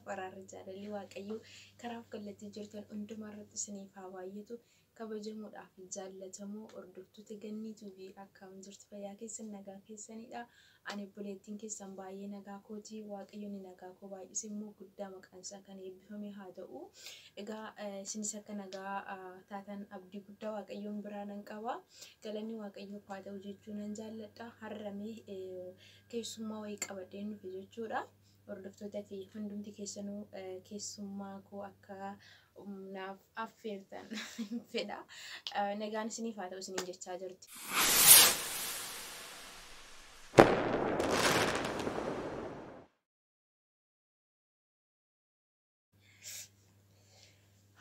Fararra jaalalli waaqayyo karaaf kallattii jirtan hundumarratti isiniif haa baay'atu. Kabajamuudhaaf jaallatamoo hordoftoota ganniituu fi akkam jirtu fayyaa keessan nagaa keessanidha. Ani buleettiin keessan baay'ee nagaa kooti. Waaqayyo ni nagaa koo baay'ise immoo guddaa maqaan isaa kan eebbifame haa ta'u. Egaa isinis akka nagaa taatan abdii guddaa waaqayyoon biraa nan qaba. Galanni waaqayyoof haa ta'u jechuun nan jaalladha. Har'amee keessummaa wayii qabadhee nuuf jechuudha. Hordoftoota fi hundumti keessanuu keessummaa koo akka naaf affeertan fedha. Nagaan isiniif haa ta'u isiniin jechaa jirti.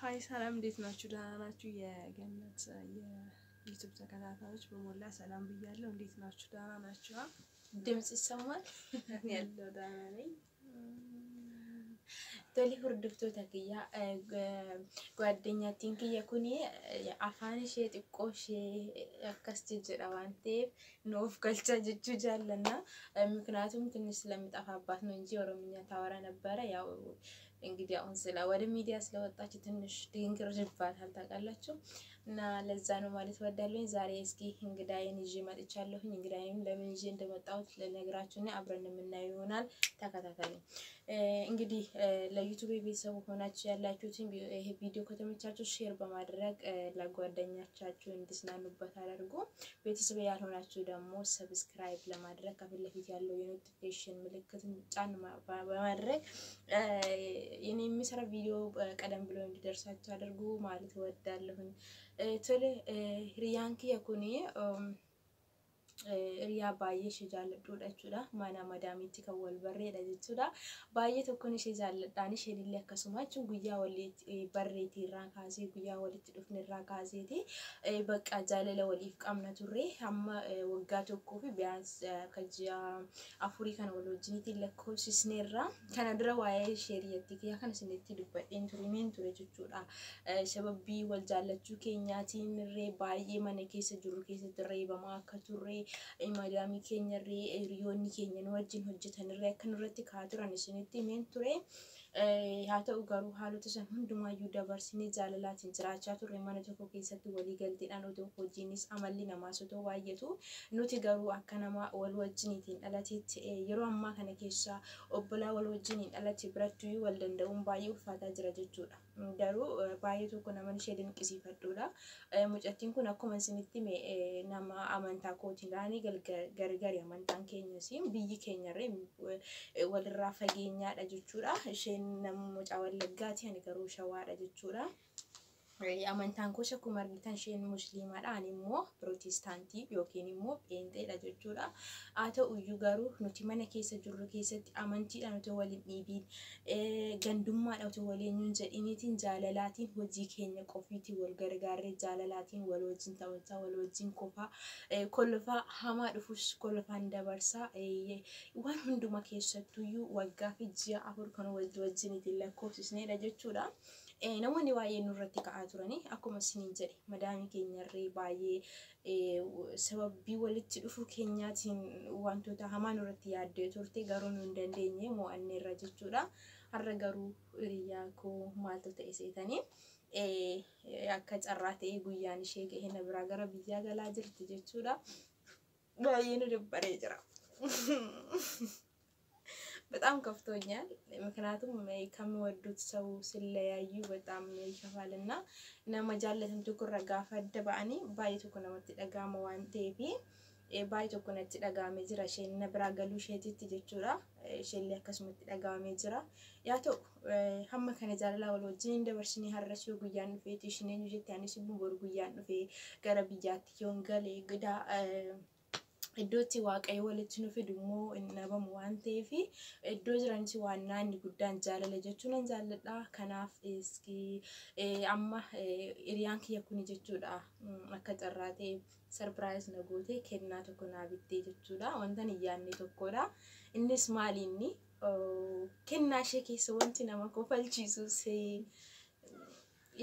ሀይ ሰላም እንዴት ናችሁ? ደህና ናችሁ? የገነት የዩቲዩብ ተከታታዮች በሞላ ሰላም ብያለሁ። እንዴት ናችሁ? ደህና ናችሁ? ድምጽ ይሰማል? ያለው ደህና ነኝ። Toli hordoftoota kiyya ጓደኛtiin kiyya kuni afaan ishee xiqqoo ishee akkas jedha waan ta'eef nuuf galcha jechuu jaallanna. ምክንያቱም ትንሽ ስለሚጠፋባት ነው እንጂ ኦሮምኛ ታወራ ነበረ። ያው እንግዲህ አሁን ስለ ወደ ሚዲያ ስለወጣች ትንሽ ድንግርባታል ታውቃላችሁ። እና ለዛ ነው ማለት ወዳለኝ። ዛሬ እስኪ እንግዳዬን ይዤ መጥቻለሁ። እንግዳዬን ለምን ይዤ እንደመጣሁት ለነገራችሁና አብረን የምናየው ይሆናል። ተከታተሉኝ። እንግዲህ ለዩቲዩብ ቤተሰብ ሆናችሁ ያላችሁት ይሄ ቪዲዮ ከተመቻችሁ ሼር በማድረግ ለጓደኞቻችሁ እንድትዝናኑበት አድርጉ። ቤተሰብ ያልሆናችሁ ደግሞ ሰብስክራይብ ለማድረግ ከፊት ለፊት ያለው የኖቲፊኬሽን ምልክትን ጫን በማድረግ የኔ የሚሰራ ቪዲዮ ቀደም ብሎ እንዲደርሳችሁ አድርጉ ማለት ወዳለሁኝ። ቶሎ ሪያንኪ የኩኒ riyaa baay'ee ishee jaalladhuudha jechuudha. Mana madaamiitti kan wal barreedha jechuudha. Baay'ee tokkoon ishee jaalladhaan isheen illee akkasuma jechuun guyyaa walitti barreetii irraa kaasee guyyaa walitti dhufne irraa kaaseeti bakka jaalala waliif qabna turre hamma waggaa tokkoo fi biyyaas kajjaa afurii kana wal wajjiniitti lakkoofsisne irraa kana dura waa'ee ishee riyyatti kiyyaa kana isinitti dubbadheen turimeen ture jechuudha. Sababii wal jaallachuu keenyaatiin irree baay'ee mana keessa jiru keessatti reebamaa akka turre madami keenya riyoonni keenya nu wajjin hojjetan irraa akka nurratti kaaturan isinitti himeen ture. haa ta'u garuu haalota san hundumaayyuu dabarsinee jaalalaatiin jiraachaa turre mana tokko keessatti walii galteedhaan otoo hojiinis amalli namaas otoo baay'atu nuti garuu akka nama wal wajjiniitiin dhalateetti yeroo ammaa kana keessa obbolaa wal wajjiniin dhalate birattuu wal danda'uun baay'ee ulfaataa jira jechuudha. Garuu baay'ee tokko nama ishee dinqisiifadhuudha. Mucattiin kun akkuma isinitti nama amantaa kootiidhaanii gargari amantaan keenyas biyyi keenyarree walirraa fageenyaadha jechuudha. Isheen nama mucaa Wallaggaati ani garuu Shawaadha jechuudha. Amantaan koo akkuma argitan isheen musliimaadha ani immoo pirootestaantii yookiin immoo pheenxeedha jechuudha. Haa ta'uyyuu garuu nuti mana keessa jirru keessatti amantiidhaan otoo waliin dhiibiin gandummaadha otoo waliin jedhiniitiin jaalalaatiin hojii keenya qofiitiin wal gargaarree jaalalaatiin wal wajjin taphataa wal wajjin kolfaa hamaa dhufus kolfaan dabarsaa waan hunduma keessattuyyuu waggaa fi ji'a afur kan wal wajjiniitiin lakkoofsisneedha jechuudha. Namoonni baay'ee nurratti ka'aa turani akkuma isiniin jedhe madaami keenyarree baay'ee sababii walitti dhufuu keenyaatiin wantoota hamaa nurratti yaaddee turte garuu nu hin dandeenye mo'anneerra jechuudha. Har'a garuu hiriyaa koo maaltu ta'e seetanii akka carraa ta'e guyyaan ishee gahee na biraa gara biyyaa galaa jirti jechuudha. Baay'ee nu dabbaree jira. በጣም ከፍቶኛል። ምክንያቱም ከመወዱት ሰው ስለያዩ በጣም ይከፋልና ነመጃለትን ትኩር ጋፈደ ባኒ ባይቱ ኮነመት ደጋማ ዋንቴፊ ባይቱ ኮነት ደጋሜ ጅራ ሸን ነብራ ገሉ ሸቲት ጀቹራ ሸን ለከስመት ደጋሜ ጅራ ያቶ ሀመ ከነ ጃለላ ወሎጂን እንደበርሽኒ ሀረሽ ጉያን ፌቲሽኔ ጁት ያንስ ቡር ጉያን ፌ ገረብያት ዮንገሌ ግዳ iddootti waaqayyo walitti nu fidumoo nabamu waan ta'eef iddoo jiraanchi waan naanni guddaan jaalala jechuun an jaalladha. Kanaaf iski amma hiriyaan kiyya kuni jechuudha akka carraa ta'e surprise na goote kennaa tokko naa bittee jechuudha. Wanta hin yaadne tokkodha. Innis maalinni kennaa ishee keessa wanti nama kofalchiisus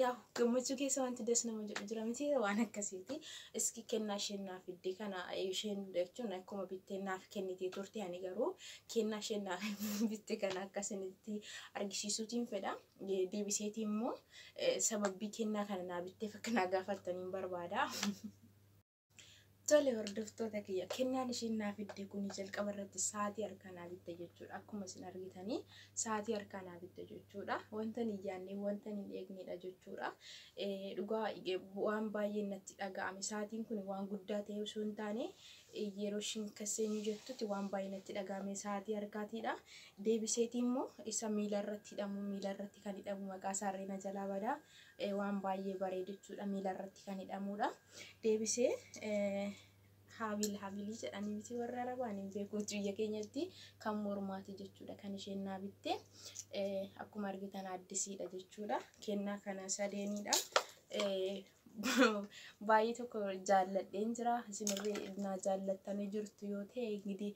yaa gammachuu keessa wanti des nama jedhu jira miti waan akkasiiti. Iski kennaa isheen naaf fidde kana isheen jechuun akkuma bittee naaf kennitee turte ani garuu kennaa isheen naaf bitte kana akkasinitti argisiisuutiin fedha. Deebiseetii immoo sababii kennaa kana naa bitteef akka naa gaafattaniin barbaada. Tole hordoftoota kiyya kennaan isheen naaf fidde kun jalqaba irratti sa'aatii harkaa naa bitte jechuudha. Akkuma isin argitanii sa'aatii harkaa naa bitte jechuudha. Wanta hin yaadne wanta hin eegnedha jechuudha. Dhugaa waan baay'ee natti dhaga'ame. Sa'aatiin kun waan guddaa ta'e osoo hin taane yeroo ishiin kaseenyu jettutti waan baay'ee natti dhaga'ame sa'aatii harkaatiidha. Deebiseetii immoo isa miila irratti hidhamu miila irratti kan hidhamu maqaa isaarree na jalaa badaa. Waan baay'ee bareedu jechuudha miila irratti kan hidhamudha. Deebisee habilii jedhanii miti warra arabaan hin beeku biyya keenyatti kan mormaati jechuudha kan isheen naa bitte. Akkuma argitan addisiidha jechuudha. Kennaa kana sadeenidha. Baay'ee tokko jaalladheen jira. Isinirree na jaallattanii jirtu yoo ta'e ingirii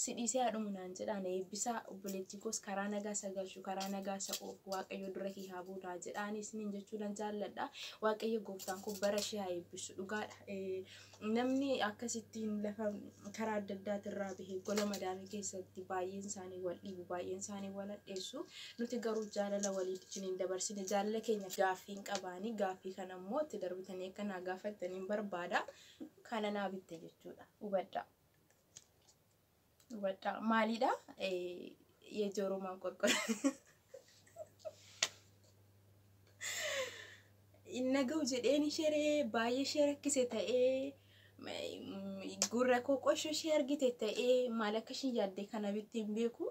sidhiisee haadhumu naan jedhaan eebbisaa obboleettii koos karaa nagaa sagalchu karaa nagaa sa'oof waaqayyo dura kee haa buutaa jedhaan isiniin jechuudhaan jaalladha. Waaqayyo gooftaan kun bara ishee haa eebbisu dhugaadha. Namni akkasittiin lafa karaa adda addaatirraa bahee gola madaamii keessatti baay'een isaanii wal dhiibu baay'een isaanii wal hadheessu. Nuti garuu jaalala walii wajjin dabarsine jaalala keenya gaaffii hin qabaani gaaffii kana immoo itti darbitanii akka naa gaafattaniin barbaada. Kana naa bitte jechuudha. Hubadhaa. Maalidha? Yejooroo maanqorqora. Inni ga'u jedheen ishee baay'ee ishee rakkise ta'ee gurra koo qoshoo ishee argite ta'ee maal akka isheen yaadde kana bitti hin beeku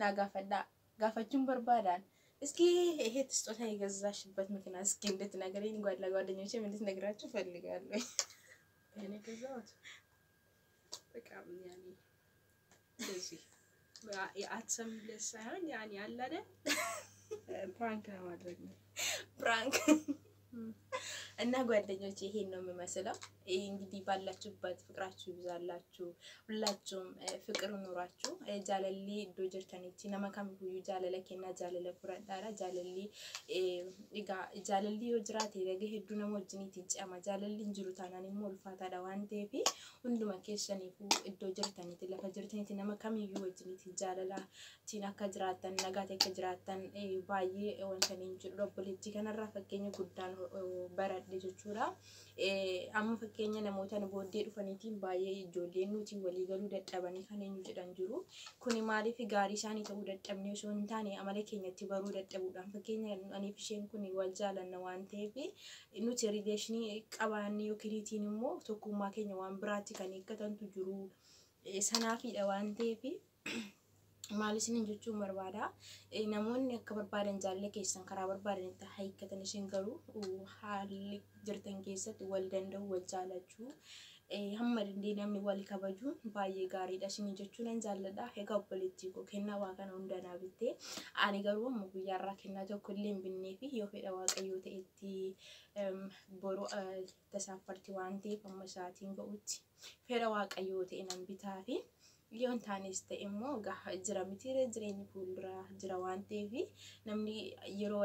naa gaafadhaa. Gaafachuun barbaadaan. እስኪ ይሄ ስጦታ የገዛሽበት ምክንያት እስኪ እንድትነግሪኝ ለጓደኞቼ እንድትነግራችሁ ፈልጋለሁ። እኔ ገዛሁት በቃ ያኔ እንደዚህ የአትሰሚለት ሳይሆን ያኔ አለ አይደል ፕራንክ ለማድረግ ነው። ፕራንክ እና ጓደኞቼ ይሄን ነው የሚመስለው። እንግዲህ ባላችሁበት ፍቅራችሁ ይብዛላችሁ። ሁላችሁም ፍቅር ኑራችሁ ጃለሊ ዶጀርተኒቲ ነማካም ሁዩ ጃለለ ከና ጃለለ ፍራዳራ ጃለሊ ጃለሊ ወጅራቴ ለገ ሄዱ ነው ወጅኒቲ ጫማ ጃለሊ እንጅሩታናኒ ሞልፋታ ዳዋንቴ ፊ ሁንዱማ ከሰኒፉ ዶጀርተኒቲ ለፈጀርተኒቲ ነማካም ሁዩ ወጅኒቲ ጃለላ ቲና ከጅራተን ነጋቴ ከጅራተን ባዬ ወንተን እንጅሩ ፖለቲካ ከነራ ፈከኝ ጉዳን baradhe jechuudha. Amma fakkeenya namoota booddee dhufaniitiin baay'ee ijoolleen nuti walii galuu dadhabanii kan eenyu jedhan jiru. Kuni maaliif gaarii isaanii ta'uu dadhabne osoo hin taane amala keenyatti baruu dadhabuudhaan fakkeenya aniif isheen kun wal jaalanna waan ta'eef nuti rileeshinii qabaannee yookiin immoo tokkummaa keenya waan biraatti kan eeggatantu jiru. Sanaafidha waan ta'eef maalisinin jechuun barbaada. Namoonni akka barbaadan jaalala keessan karaa barbaadanitti hiikkatan isheen garuu haalli jirtan keessatti wal danda'u wal jaalachuu hamma dandeenye namni wal kabaju baay'ee gaariidha isin jechuun jaalladha. Egaa obboleettii koo kennaa waa kana hunda naa bitte ani garuu amma guyyaarraa kennaa tokko illee hin binnee fi yoo fedha waaqayyoo ta'etti boru tasaafarti waan ta'eef amma sa'aatiin ga'utti fedha waaqayyoo ta'e nan bitaa fi yoon taanis ta'e immoo jira miti jireenyi fuulduraa jira waan ta'eef namni yeroo